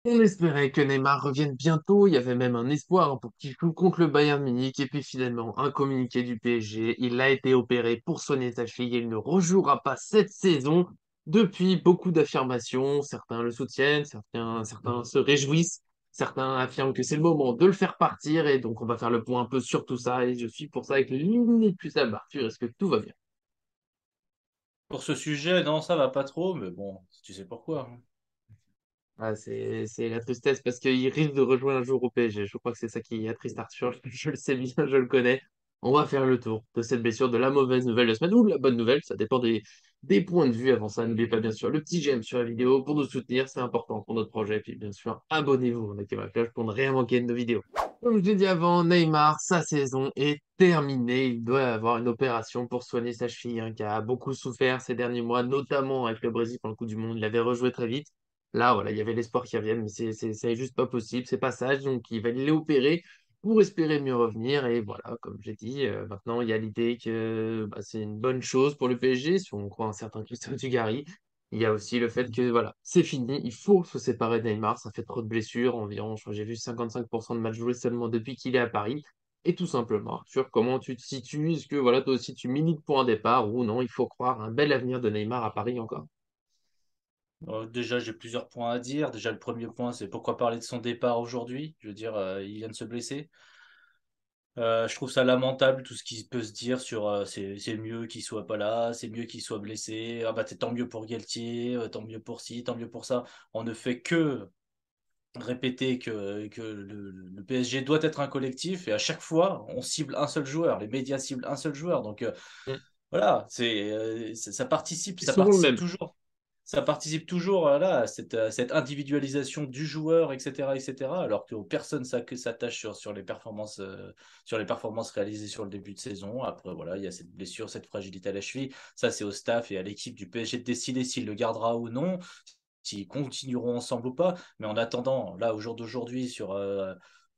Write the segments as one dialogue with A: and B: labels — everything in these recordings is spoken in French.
A: On espérait que Neymar revienne bientôt. Il y avait même un espoir pour qu'il joue contre le Bayern Munich. Et puis finalement, un communiqué du PSG. Il a été opéré pour soigner sa cheville et il ne rejouera pas cette saison. Depuis, beaucoup d'affirmations. Certains le soutiennent, certains se réjouissent. Certains affirment que c'est le moment de le faire partir. Et donc, on va faire le point un peu sur tout ça. Et je suis pour ça avec l'inépuisable Arthur. Est-ce que tout va bien?
B: Pour ce sujet, non, ça va pas trop, mais bon, tu sais pourquoi.
A: Ah, c'est la tristesse parce qu'il risque de rejouer un jour au PSG. Je crois que c'est ça qui attriste Arthur. Je le sais bien, je le connais. On va faire le tour de cette blessure, de la mauvaise nouvelle de la semaine ou de la bonne nouvelle. Ça dépend des points de vue. Avant ça, n'oubliez pas bien sûr le petit j'aime sur la vidéo pour nous soutenir. C'est important pour notre projet. Puis bien sûr, abonnez-vous, activez la cloche pour ne rien manquer de nos vidéos. Comme je l'ai dit avant, Neymar, sa saison est terminée. Il doit avoir une opération pour soigner sa cheville, hein, qui a beaucoup souffert ces derniers mois, notamment avec le Brésil pendant le Coup du Monde. Il avait rejoué très vite. Là, voilà, il y avait l'espoir qui revienne, mais c'est juste pas possible, c'est pas sage, donc il va l'opérer pour espérer mieux revenir. Et voilà, comme j'ai dit, maintenant il y a l'idée que bah, c'est une bonne chose pour le PSG, si on croit un certain Christophe Dugarry. Il y a aussi le fait que voilà, c'est fini, il faut se séparer de Neymar, ça fait trop de blessures, environ, je crois que j'ai vu 55% de matchs joués seulement depuis qu'il est à Paris. Et tout simplement, Arthur, comment tu te situes? Est-ce que voilà, toi aussi tu milites pour un départ ou non? Il faut croire un bel avenir de Neymar à Paris encore.
B: Déjà, j'ai plusieurs points à dire. Déjà, le premier point, c'est pourquoi parler de son départ aujourd'hui? Je veux dire, il vient de se blesser. Je trouve ça lamentable tout ce qui peut se dire sur c'est mieux qu'il soit pas là, c'est mieux qu'il soit blessé. Ah bah c'est tant mieux pour Galtier, tant mieux pour ci, tant mieux pour ça. On ne fait que répéter que le PSG doit être un collectif et à chaque fois on cible un seul joueur. Les médias ciblent un seul joueur. Donc voilà, ça participe,
A: C'est
B: ça
A: souvent le
B: participe
A: même.
B: toujours. Ça participe toujours là, à cette individualisation du joueur, etc., etc., alors que personne s'attache sur les performances réalisées sur le début de saison. Après, voilà, il y a cette blessure, cette fragilité à la cheville. Ça, c'est au staff et à l'équipe du PSG de décider s'il le gardera ou non, s'ils continueront ensemble ou pas. Mais en attendant, là, au jour d'aujourd'hui, sur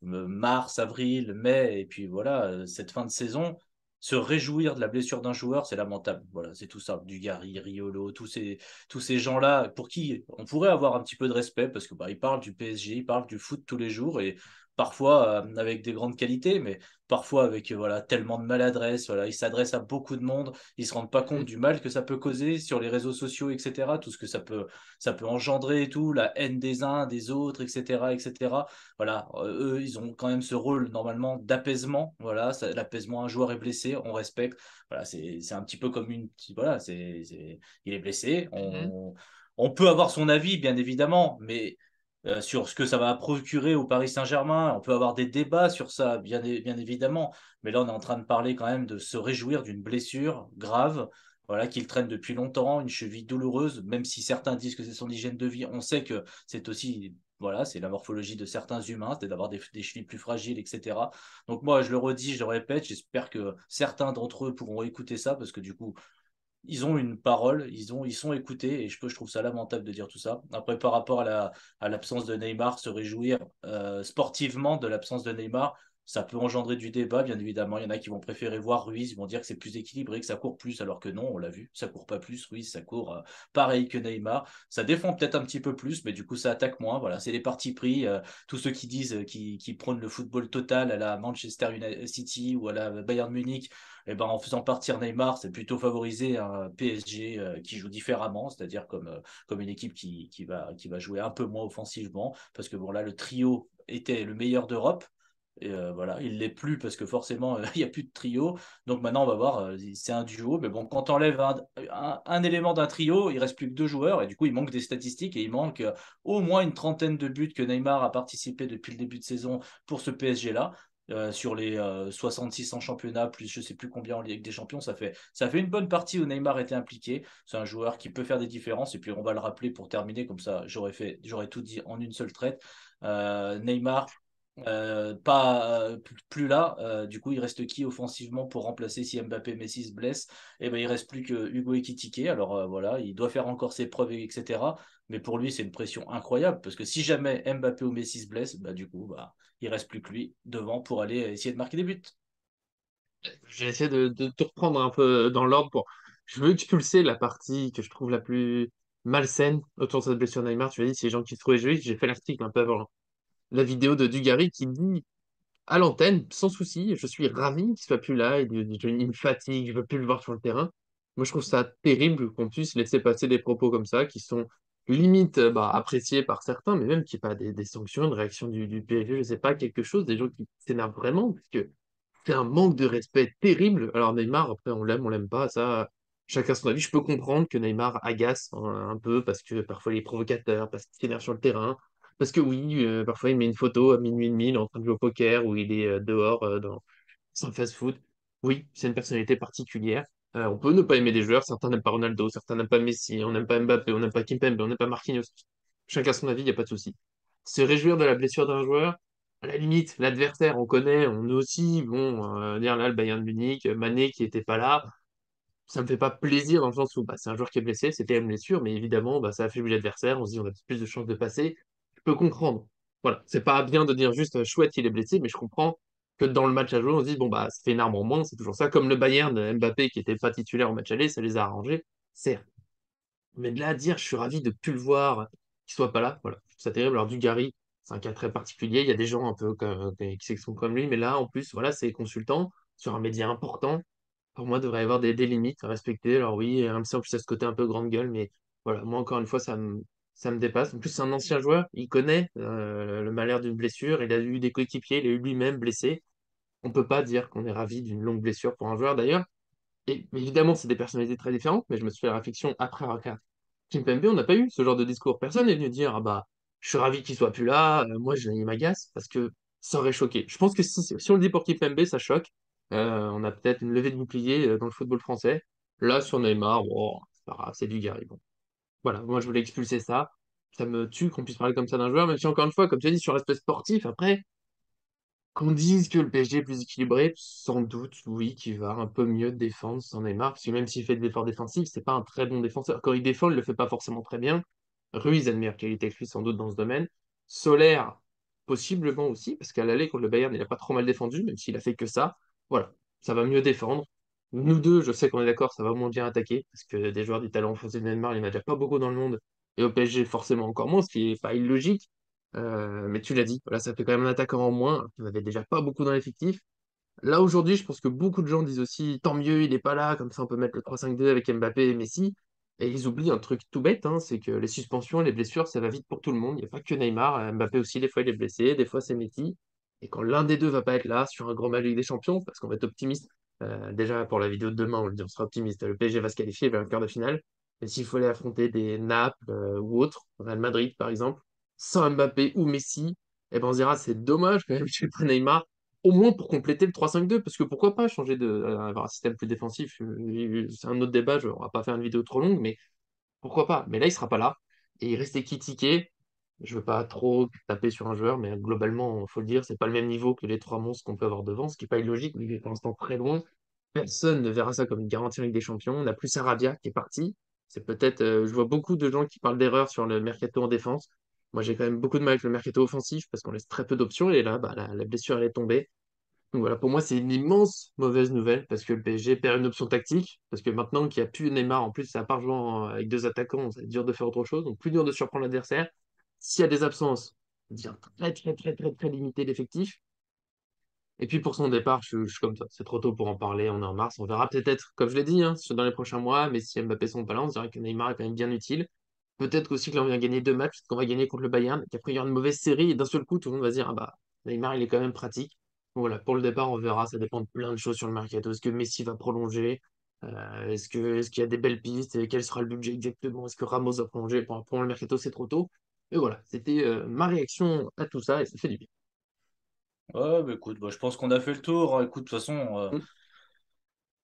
B: mars, avril, mai, et puis voilà, cette fin de saison, se réjouir de la blessure d'un joueur, c'est lamentable. Voilà, c'est tout ça. Dugarry, Riolo, tous ces gens-là, pour qui on pourrait avoir un petit peu de respect, parce que bah, ils parlent du PSG, ils parlent du foot tous les jours, et parfois avec des grandes qualités, mais parfois avec voilà, tellement de maladresse. Voilà, ils s'adressent à beaucoup de monde, ils se rendent pas compte du mal que ça peut causer sur les réseaux sociaux, etc. Tout ce que ça peut engendrer et tout, la haine des uns, des autres, etc., etc. Voilà, eux, ils ont quand même ce rôle normalement d'apaisement. Voilà, l'apaisement, un joueur est blessé, on respecte. Voilà, c'est un petit peu comme une, voilà, il est blessé.
A: Mhm.
B: On peut avoir son avis, bien évidemment, mais sur ce que ça va procurer au Paris Saint-Germain, on peut avoir des débats sur ça, bien évidemment. Mais là, on est en train de parler quand même de se réjouir d'une blessure grave, voilà, qu'il traîne depuis longtemps, une cheville douloureuse, même si certains disent que c'est son hygiène de vie, on sait que c'est aussi, voilà, c'est la morphologie de certains humains, c'est d'avoir des chevilles plus fragiles, etc. Donc moi, je le redis, je le répète, j'espère que certains d'entre eux pourront écouter ça, parce que du coup, ils ont une parole, ils sont écoutés, et je trouve ça lamentable de dire tout ça. Après, par rapport à l'absence de Neymar, se réjouir sportivement de l'absence de Neymar, ça peut engendrer du débat, bien évidemment. Il y en a qui vont préférer voir Ruiz, ils vont dire que c'est plus équilibré, que ça court plus, alors que non, on l'a vu, ça court pas plus. Ruiz, ça court pareil que Neymar. Ça défend peut-être un petit peu plus, mais du coup, ça attaque moins. Voilà, c'est les partis pris. Tous ceux qui disent, qui prônent le football total à la City ou à la Bayern Munich, eh ben, en faisant partir Neymar, c'est plutôt favoriser un PSG qui joue différemment, c'est-à-dire comme une équipe qui va jouer un peu moins offensivement, parce que bon là, le trio était le meilleur d'Europe. Et voilà, il l'est plus parce que forcément il n'y a plus de trio. Donc maintenant on va voir, c'est un duo. Mais bon, quand on enlève un élément d'un trio, il reste plus que deux joueurs et du coup il manque des statistiques et il manque au moins une trentaine de buts que Neymar a participé depuis le début de saison pour ce PSG-là. Sur les 66 en championnat, plus je sais plus combien en Ligue des Champions, ça fait une bonne partie où Neymar était impliqué. C'est un joueur qui peut faire des différences. Et puis on va le rappeler pour terminer, comme ça j'aurais tout dit en une seule traite. Neymar, pas plus là. Du coup, il reste qui offensivement pour remplacer si Mbappé Messi se blesse? Eh ben, il reste plus que Hugo Ekitike. Alors voilà, il doit faire encore ses preuves, etc. Mais pour lui, c'est une pression incroyable parce que si jamais Mbappé ou Messi se blesse, bah, du coup, bah, il reste plus que lui devant pour aller essayer de marquer des buts.
A: Je vais essayer de te reprendre un peu dans l'ordre pour. Je veux expulser la partie que je trouve la plus malsaine autour de cette blessure de Neymar. Tu as dit, c'est les gens qui se trouvaient jouer. J'ai fait l'article un peu avant la vidéo de Dugarry qui dit à l'antenne, sans souci, je suis ravi qu'il soit plus là, il me fatigue, je veux plus le voir sur le terrain. Moi, je trouve ça terrible qu'on puisse laisser passer des propos comme ça, qui sont limite appréciés par certains, mais même qu'il n'y ait pas des sanctions, une réaction du PSG, je sais pas, quelque chose, des gens qui s'énervent vraiment, parce que c'est un manque de respect terrible. Alors Neymar, après, on l'aime pas, ça, chacun son avis. Je peux comprendre que Neymar agace un peu, parce que parfois il est provocateur, parce qu'il s'énerve sur le terrain, parce que oui, parfois il met une photo à minuit et demi, il est en train de jouer au poker, ou il est dehors dans son fast-food. Oui, c'est une personnalité particulière. On peut ne pas aimer des joueurs, certains n'aiment pas Ronaldo, certains n'aiment pas Messi, on n'aime pas Mbappé, on n'aime pas Kimpembe, on n'aime pas Marquinhos. Chacun son avis, il n'y a pas de souci. Se réjouir de la blessure d'un joueur, à la limite, l'adversaire, on connaît, on est aussi, bon, dire là, le Bayern de Munich, Mané qui était pas là, ça me fait pas plaisir dans le sens où bah, c'est un joueur qui est blessé, c'était une blessure, mais évidemment, bah, ça affaiblit l'adversaire, on se dit on a plus de chances de passer. Je peux comprendre. Voilà, c'est pas bien de dire juste chouette, il est blessé, mais je comprends que dans le match à jouer, on se dit bon, bah, ça fait une arme en moins, c'est toujours ça. Comme le Bayern de Mbappé qui était pas titulaire au match aller, ça les a arrangés, certes. Mais de là à dire, je suis ravi de plus le voir, qu'il soit pas là, voilà, je trouve ça terrible. Alors, Dugarry, c'est un cas très particulier. Il y a des gens un peu qui s'expriment comme lui, mais là, en plus, voilà, c'est consultant sur un média important. Pour moi, il devrait y avoir des limites à respecter. Alors oui, RMC, en plus, à ce côté un peu grande gueule, mais voilà, moi, encore une fois, ça me dépasse. En plus, c'est un ancien joueur, il connaît le malheur d'une blessure, il a eu des coéquipiers, il a eu lui-même blessé. On peut pas dire qu'on est ravi d'une longue blessure pour un joueur. D'ailleurs, et évidemment, c'est des personnalités très différentes, mais je me suis fait la réflexion après avoir regardé Kimpembe, on n'a pas eu ce genre de discours. Personne n'est venu dire, ah bah, je suis ravi qu'il soit plus là, il m'agace, parce que ça aurait choqué. Je pense que si on le dit pour Kimpembe, ça choque. On a peut-être une levée de bouclier dans le football français. Là, sur Neymar, bon, c'est pas grave, c'est du Gary. Bon. Voilà, moi je voulais expulser ça. Ça me tue qu'on puisse parler comme ça d'un joueur, même si encore une fois, comme tu as dit, sur l'aspect sportif, après, qu'on dise que le PSG est plus équilibré, sans doute, oui, qu'il va un peu mieux défendre sans Neymar, parce que même s'il fait de l'effort défensif, c'est pas un très bon défenseur. Quand il défend, il le fait pas forcément très bien. Ruiz a une meilleure qualité que lui, sans doute, dans ce domaine. Solaire, possiblement aussi, parce qu'à l'aller contre le Bayern, il a pas trop mal défendu, même s'il a fait que ça. Voilà, ça va mieux défendre. Nous deux, je sais qu'on est d'accord, ça va moins bien attaquer, parce que des joueurs du talent offensif de Neymar, il n'y en a déjà pas beaucoup dans le monde, et au PSG, forcément encore moins, ce qui est pas illogique. Mais tu l'as dit, voilà, ça fait quand même un attaquant en moins, alors qu'il n'y en avait déjà pas beaucoup dans l'effectif. Là, aujourd'hui, je pense que beaucoup de gens disent aussi, tant mieux, il n'est pas là, comme ça on peut mettre le 3-5-2 avec Mbappé et Messi. Et ils oublient un truc tout bête, hein, c'est que les suspensions, les blessures, ça va vite pour tout le monde. Il n'y a pas que Neymar. Mbappé aussi, des fois, il est blessé, des fois, c'est Messi. Et quand l'un des deux va pas être là sur un grand match de Ligue des Champions, parce qu'on va être optimiste, déjà pour la vidéo de demain, on le dit, on sera optimiste. Le PSG va se qualifier vers le quart de finale. Mais s'il faut aller affronter des Naples ou autres, Real Madrid par exemple, sans Mbappé ou Messi, eh ben on se dira, c'est dommage quand même, je pas Neymar au moins pour compléter le 3-5-2, parce que pourquoi pas changer avoir un système plus défensif, c'est un autre débat, on va pas faire une vidéo trop longue, mais pourquoi pas? Mais là, il sera pas là, et il reste équitiqué. Je veux pas trop taper sur un joueur, mais globalement, faut le dire, c'est pas le même niveau que les trois monstres qu'on peut avoir devant, ce qui est pas illogique, mais il est pour l'instant très loin. Personne ne verra ça comme une garantie en Ligue des Champions. On n'a plus Sarabia qui est parti. C'est peut-être, je vois beaucoup de gens qui parlent d'erreurs sur le mercato en défense. Moi, j'ai quand même beaucoup de mal avec le mercato offensif parce qu'on laisse très peu d'options. Et là, bah, la blessure, elle est tombée. Donc voilà, pour moi, c'est une immense mauvaise nouvelle parce que le PSG perd une option tactique. Parce que maintenant qu'il n'y a plus Neymar, en plus, c'est à part jouer avec deux attaquants, c'est dur de faire autre chose. Donc plus dur de surprendre l'adversaire. S'il y a des absences, ça devient très, très, très, très, très limité l'effectif. Et puis pour son départ, je suis comme toi. C'est trop tôt pour en parler. On est en mars. On verra peut-être, comme je l'ai dit, hein, dans les prochains mois. Mais si Mbappé sont pas là, on se dirait que Neymar est quand même bien utile. Peut-être aussi que là, on vient gagner deux matchs, qu'on va gagner contre le Bayern, qu'après, il y aura une mauvaise série, et d'un seul coup, tout le monde va se dire, ah bah, Neymar, il est quand même pratique. Donc voilà, pour le départ, on verra, ça dépend de plein de choses sur le mercato. Est-ce que Messi va prolonger? Est-ce qu'il y a des belles pistes? Et quel sera le budget exactement? Est-ce que Ramos va prolonger? Bon, pour le mercato, c'est trop tôt. Et voilà, c'était ma réaction à tout ça, et ça fait du bien.
B: Ouais, bah, écoute, bah, je pense qu'on a fait le tour. Écoute, de toute façon,
A: Mm.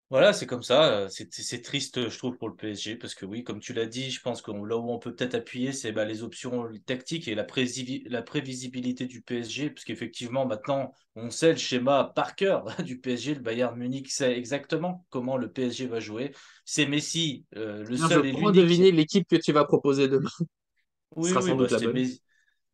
B: voilà, c'est comme ça. C'est triste, je trouve, pour le PSG, parce que oui, comme tu l'as dit, je pense que là où on peut peut-être appuyer, c'est bah, les options tactiques et la prévisibilité du PSG, parce qu'effectivement, maintenant, on sait le schéma par cœur du PSG. Le Bayern Munich sait exactement comment le PSG va jouer. C'est Messi, le
A: D'ailleurs, je
B: seul et
A: crois
B: l'unique.
A: deviner l'équipe que tu vas proposer demain. Ce
B: Oui,
A: sera
B: oui,
A: sans
B: bah,
A: doute la bonne.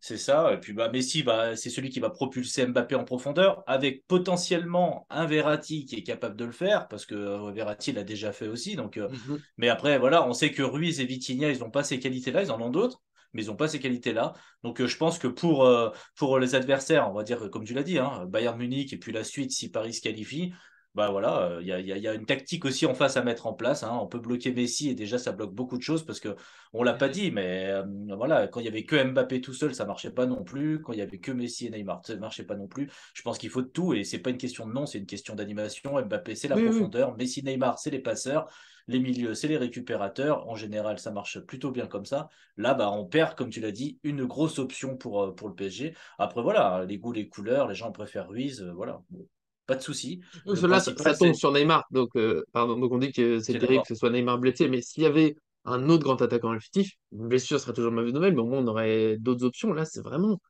B: C'est ça. Et puis bah, Messi, bah, c'est celui qui va propulser Mbappé en profondeur, avec potentiellement un Verratti qui est capable de le faire, parce que Verratti l'a déjà fait aussi.
A: Mhm.
B: Mais après, voilà, on sait que Ruiz et Vitinha, ils n'ont pas ces qualités-là, ils en ont d'autres, mais ils n'ont pas ces qualités-là. Je pense que pour les adversaires, on va dire, comme tu l'as dit, hein, Bayern Munich et puis la suite, si Paris se qualifie, bah voilà, il y a une tactique aussi en face à mettre en place, hein. On peut bloquer Messi et déjà ça bloque beaucoup de choses parce que on l'a pas
A: Mhm.
B: dit, mais voilà, quand il y avait que Mbappé tout seul, ça marchait pas non plus. Quand il y avait que Messi et Neymar, ça marchait pas non plus. Je pense qu'il faut de tout et c'est pas une question de nom, c'est une question d'animation. Mbappé, c'est la
A: Oui, oui.
B: profondeur. Messi, Neymar, c'est les passeurs. Les milieux, c'est les récupérateurs. En général, ça marche plutôt bien comme ça. Là, bah, on perd, comme tu l'as dit, une grosse option pour le PSG. Après, voilà, les goûts, les couleurs, les gens préfèrent Ruiz, voilà. Bon, pas de souci.
A: Donc,
B: Le
A: là, ça
B: principal,
A: tombe
B: c'est
A: sur Neymar. Donc, pardon, donc on dit que c'est
B: c'est
A: terrible
B: d'accord.
A: que ce soit Neymar blessé. Mais s'il y avait un autre grand attaquant fictif, une blessure serait toujours une mauvaise nouvelle, mais au moins on aurait d'autres options. Là, c'est vraiment.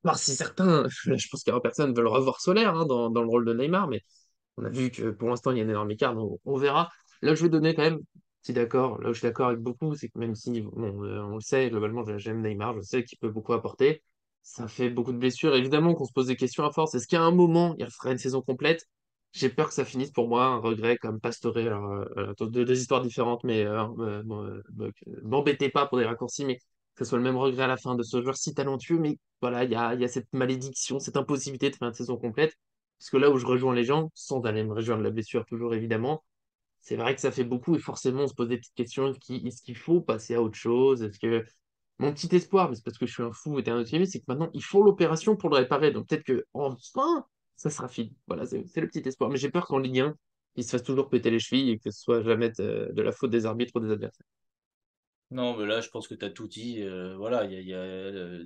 A: Alors, si certains, je pense qu'il y aura personne veulent revoir Solaire hein, dans le rôle de Neymar, mais on a vu que pour l'instant, il y a un énorme écart, donc on verra. Là, je vais donner quand même, si d'accord, là où je suis d'accord avec beaucoup, c'est que même si, bon, on le sait, globalement, j'aime Neymar, je sais qu'il peut beaucoup apporter. Ça fait beaucoup de blessures. Évidemment qu'on se pose des questions à force. Est-ce qu'à un moment, il fera une saison complète? J'ai peur que ça finisse pour moi un regret comme Pastore. Alors, deux histoires différentes, mais m'embêtez pas pour des raccourcis, mais que ce soit le même regret à la fin de ce joueur si talentueux, mais voilà, il y a cette malédiction, cette impossibilité de faire une saison complète. Parce que là où je rejoins les gens, sans aller me rejoindre la blessure toujours évidemment, c'est vrai que ça fait beaucoup et forcément on se pose des petites questions. Est-ce qu'il faut passer à autre chose? Est-ce que mon petit espoir, mais c'est parce que je suis un fou éternel optimiste, c'est que maintenant ils font l'opération pour le réparer. Donc peut-être que enfin ça sera fini. Voilà, c'est le petit espoir. Mais j'ai peur qu'en Ligue 1, il se fasse toujours péter les chevilles et que ce soit jamais de la faute des arbitres ou des adversaires.
B: Non, mais là, je pense que tu as tout dit. Voilà,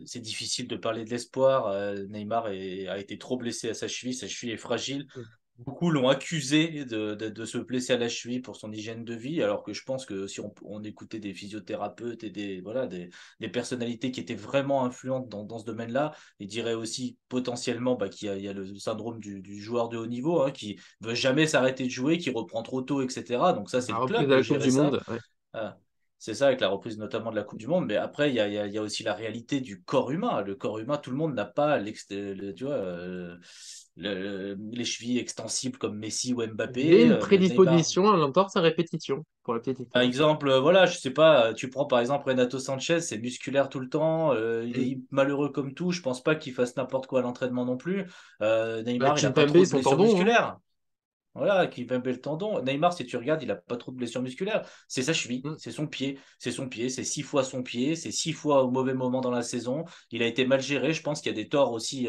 B: c'est difficile de parler de l'espoir. Neymar a été trop blessé à sa cheville. Sa cheville est fragile.
A: Mm.
B: Beaucoup l'ont accusé de se blesser à la cheville pour son hygiène de vie, alors que je pense que si on écoutait des physiothérapeutes et des personnalités qui étaient vraiment influentes dans ce domaine-là, ils diraient aussi potentiellement bah, qu'il y a le syndrome du joueur de haut niveau hein, qui veut jamais s'arrêter de jouer, qui reprend trop tôt, etc. Donc ça, c'est
A: La
B: le
A: reprise
B: club
A: de
B: de
A: la Coupe
B: gérer
A: du
B: ça.
A: Monde, ouais.
B: Ah, c'est ça, avec la reprise notamment de la Coupe du Monde. Mais après, il y a aussi la réalité du corps humain. Le corps humain, tout le monde n'a pas tu vois, les chevilles extensibles comme Messi ou
A: J'ai
B: Mbappé.
A: une
B: Neymar,
A: prédisposition à l'entorse à répétition, pour la petite
B: par
A: histoire.
B: exemple, voilà, je sais pas, tu prends par exemple Renato Sanchez, c'est musculaire tout le temps, il
A: Mm.
B: est malheureux comme tout. Je pense pas qu'il fasse n'importe quoi à l'entraînement non plus.
A: Bah,
B: Neymar, il a pas trop
A: Kimpembe,
B: de
A: son
B: blessures
A: tendon, hein.
B: musculaires. Voilà, qui va le tendon. Neymar, si tu regardes, il n'a pas trop de blessures musculaires. C'est sa cheville,
A: Mm.
B: c'est son pied, c'est son pied, c'est 6 fois son pied, c'est 6 fois au mauvais moment dans la saison. Il a été mal géré. Je pense qu'il y a des torts aussi.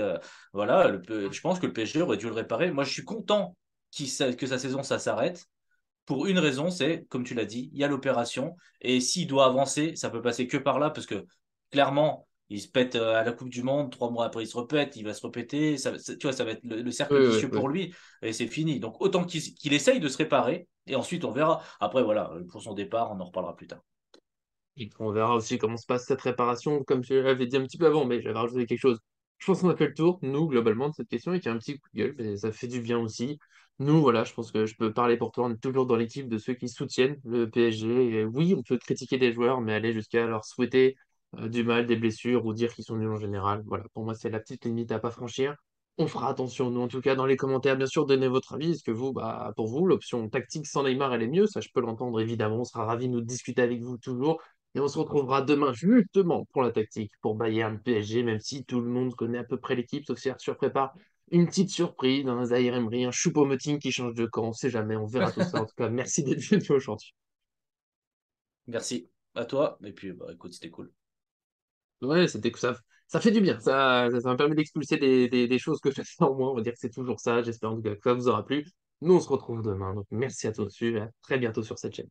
B: Voilà, je pense que le PSG aurait dû le réparer. Moi, je suis content que sa saison, ça s'arrête. Pour une raison, c'est, comme tu l'as dit, il y a l'opération. Et s'il doit avancer, ça peut passer que par là, parce que clairement, il se pète à la Coupe du Monde, 3 mois après il se répète, il va se répéter. Tu vois, ça va être le
A: Oui,
B: cercle
A: oui,
B: vicieux
A: oui.
B: pour lui, et c'est fini. Donc autant qu'il essaye de se réparer, et ensuite on verra. Après, voilà, pour son départ, on en reparlera plus tard.
A: Et on verra aussi comment se passe cette réparation, comme je l'avais dit un petit peu avant, mais j'avais rajouté quelque chose. Je pense qu'on a fait le tour, nous, globalement, de cette question, et qu'il y a un petit coup de gueule, mais ça fait du bien aussi. Nous, voilà, je pense que je peux parler pour toi, on est toujours dans l'équipe de ceux qui soutiennent le PSG. Et oui, on peut critiquer des joueurs, mais aller jusqu'à leur souhaiter du mal, des blessures, ou dire qu'ils sont nuls en général. Voilà, pour moi, c'est la petite limite à pas franchir. On fera attention, nous, en tout cas, dans les commentaires, bien sûr, donnez votre avis. Est-ce que vous, bah, pour vous, l'option tactique sans Neymar, elle est mieux? Ça, je peux l'entendre, évidemment. On sera ravis de nous discuter avec vous toujours. Et on se retrouvera demain justement pour la tactique, pour Bayern PSG, même si tout le monde connaît à peu près l'équipe, sauf si Arthur prépare une petite surprise, un Zahir Emery, un Choupo-Moting qui change de camp, on sait jamais, on verra tout ça. En tout cas, merci d'être venu aujourd'hui.
B: Merci à toi, et puis bah, écoute, c'était cool.
A: Ouais, c'était que ça fait du bien, ça me permet d'expulser des choses que je fais en moi, on va dire que c'est toujours ça, j'espère en tout cas que ça vous aura plu. Nous, on se retrouve demain, donc merci à tous, et à très bientôt sur cette chaîne.